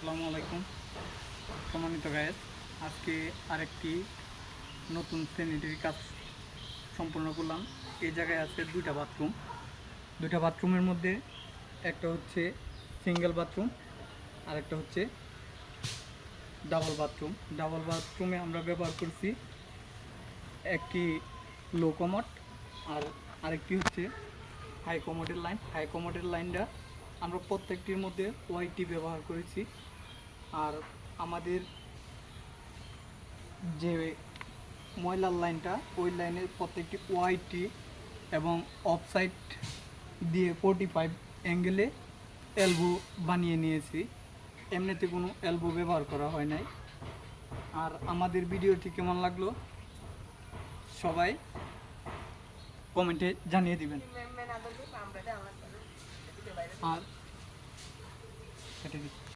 আসসালামু আলাইকুম সম্মানিত গায়েস। আজকে আরেকটি নতুন স্যানিটারি কাজ সম্পূর্ণ করলাম। এই জায়গায় আছে দুইটা বাথরুমের মধ্যে একটা হচ্ছে সিঙ্গেল বাথরুম আর একটা হচ্ছে ডাবল বাথরুমে আমরা ব্যবহার করছি একটি লো কমোড আর আরেকটি হচ্ছে হাই কমোডের লাইনটা আমরা প্রত্যেকটির মধ্যে ওয়াইটি ব্যবহার করেছি। আর আমাদের যে ময়লার লাইনটা ওই লাইনের প্রত্যেকটি ওয়াইটি এবং অফসাইড দিয়ে 45 অ্যাঙ্গেলে এলবো বানিয়ে নিয়েছি। এমনিতে কোনো এলবো ব্যবহার করা হয় নাই। আর আমাদের ভিডিওটি কেমন লাগলো সবাই কমেন্টে জানিয়ে দিবেন। আর